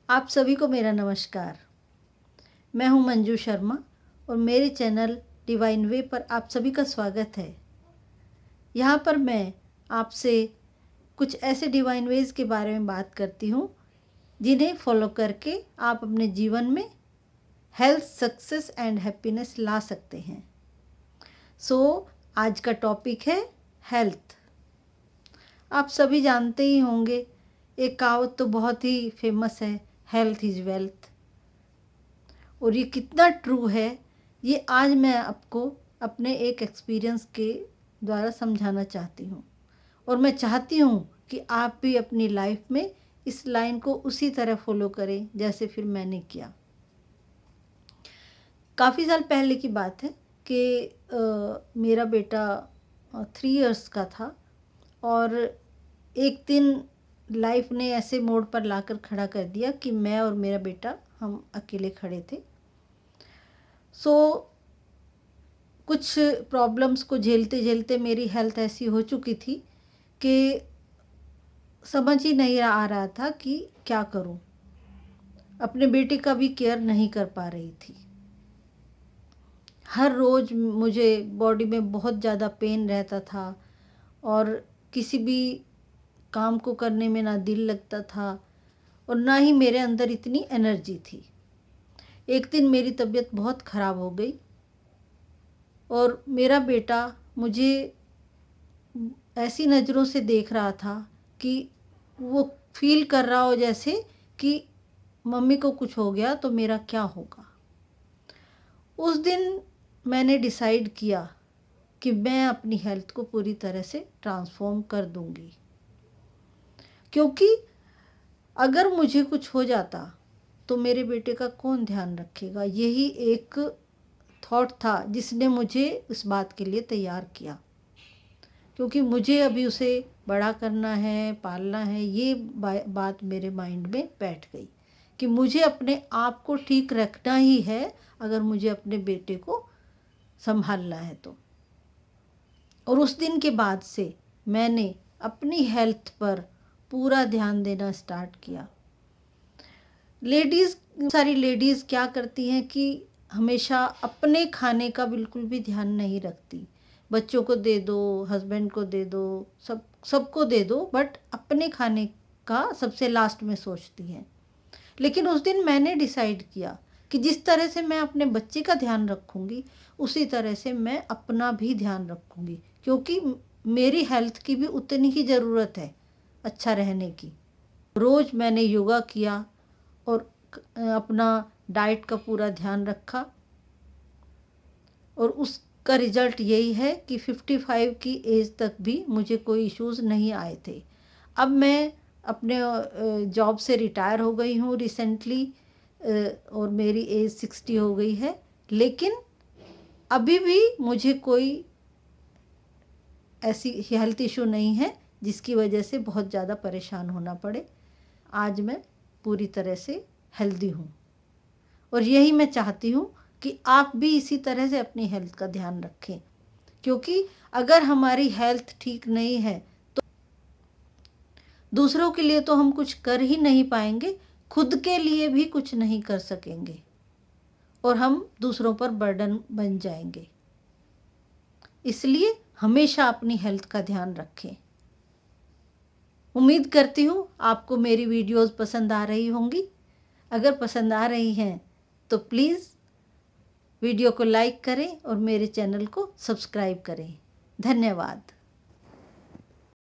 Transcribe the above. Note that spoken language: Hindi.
आप सभी को मेरा नमस्कार। मैं हूं मंजू शर्मा और मेरे चैनल डिवाइन वे पर आप सभी का स्वागत है। यहाँ पर मैं आपसे कुछ ऐसे डिवाइन वेज के बारे में बात करती हूँ जिन्हें फॉलो करके आप अपने जीवन में हेल्थ, सक्सेस एंड हैप्पीनेस ला सकते हैं। आज का टॉपिक है हेल्थ। आप सभी जानते ही होंगे, एक कहावत तो बहुत ही फेमस है, हेल्थ इज़ वेल्थ। और ये कितना ट्रू है, ये आज मैं आपको अपने एक एक्सपीरियंस के द्वारा समझाना चाहती हूँ। और मैं चाहती हूँ कि आप भी अपनी लाइफ में इस लाइन को उसी तरह फॉलो करें जैसे फिर मैंने किया। काफ़ी साल पहले की बात है कि मेरा बेटा 3 इयर्स का था और एक दिन लाइफ ने ऐसे मोड़ पर लाकर खड़ा कर दिया कि मैं और मेरा बेटा हम अकेले खड़े थे। कुछ प्रॉब्लम्स को झेलते झेलते मेरी हेल्थ ऐसी हो चुकी थी कि समझ ही नहीं आ रहा था कि क्या करूं। अपने बेटे का भी केयर नहीं कर पा रही थी। हर रोज़ मुझे बॉडी में बहुत ज़्यादा पेन रहता था और किसी भी काम को करने में ना दिल लगता था और ना ही मेरे अंदर इतनी एनर्जी थी। एक दिन मेरी तबीयत बहुत ख़राब हो गई और मेरा बेटा मुझे ऐसी नज़रों से देख रहा था कि वो फील कर रहा हो जैसे कि मम्मी को कुछ हो गया तो मेरा क्या होगा। उस दिन मैंने डिसाइड किया कि मैं अपनी हेल्थ को पूरी तरह से ट्रांसफॉर्म कर दूंगी, क्योंकि अगर मुझे कुछ हो जाता तो मेरे बेटे का कौन ध्यान रखेगा। यही एक थॉट था जिसने मुझे इस बात के लिए तैयार किया, क्योंकि मुझे अभी उसे बड़ा करना है, पालना है। ये बात मेरे माइंड में बैठ गई कि मुझे अपने आप को ठीक रखना ही है अगर मुझे अपने बेटे को संभालना है तो। और उस दिन के बाद से मैंने अपनी हेल्थ पर पूरा ध्यान देना स्टार्ट किया। सारी लेडीज़ क्या करती हैं कि हमेशा अपने खाने का बिल्कुल भी ध्यान नहीं रखती। बच्चों को दे दो, हस्बैंड को दे दो, सबको दे दो, बट अपने खाने का सबसे लास्ट में सोचती हैं। लेकिन उस दिन मैंने डिसाइड किया कि जिस तरह से मैं अपने बच्चे का ध्यान रखूँगी उसी तरह से मैं अपना भी ध्यान रखूँगी, क्योंकि मेरी हेल्थ की भी उतनी ही ज़रूरत है अच्छा रहने की। रोज़ मैंने योगा किया और अपना डाइट का पूरा ध्यान रखा और उसका रिज़ल्ट यही है कि 55 की एज तक भी मुझे कोई इश्यूज़ नहीं आए थे। अब मैं अपने जॉब से रिटायर हो गई हूँ रिसेंटली और मेरी एज 60 हो गई है, लेकिन अभी भी मुझे कोई ऐसी हेल्थ इशू नहीं है जिसकी वजह से बहुत ज़्यादा परेशान होना पड़े। आज मैं पूरी तरह से हेल्दी हूँ और यही मैं चाहती हूँ कि आप भी इसी तरह से अपनी हेल्थ का ध्यान रखें, क्योंकि अगर हमारी हेल्थ ठीक नहीं है तो दूसरों के लिए तो हम कुछ कर ही नहीं पाएंगे, खुद के लिए भी कुछ नहीं कर सकेंगे और हम दूसरों पर बर्डन बन जाएंगे। इसलिए हमेशा अपनी हेल्थ का ध्यान रखें। उम्मीद करती हूँ आपको मेरी वीडियोस पसंद आ रही होंगी। अगर पसंद आ रही हैं तो प्लीज़ वीडियो को लाइक करें और मेरे चैनल को सब्सक्राइब करें। धन्यवाद।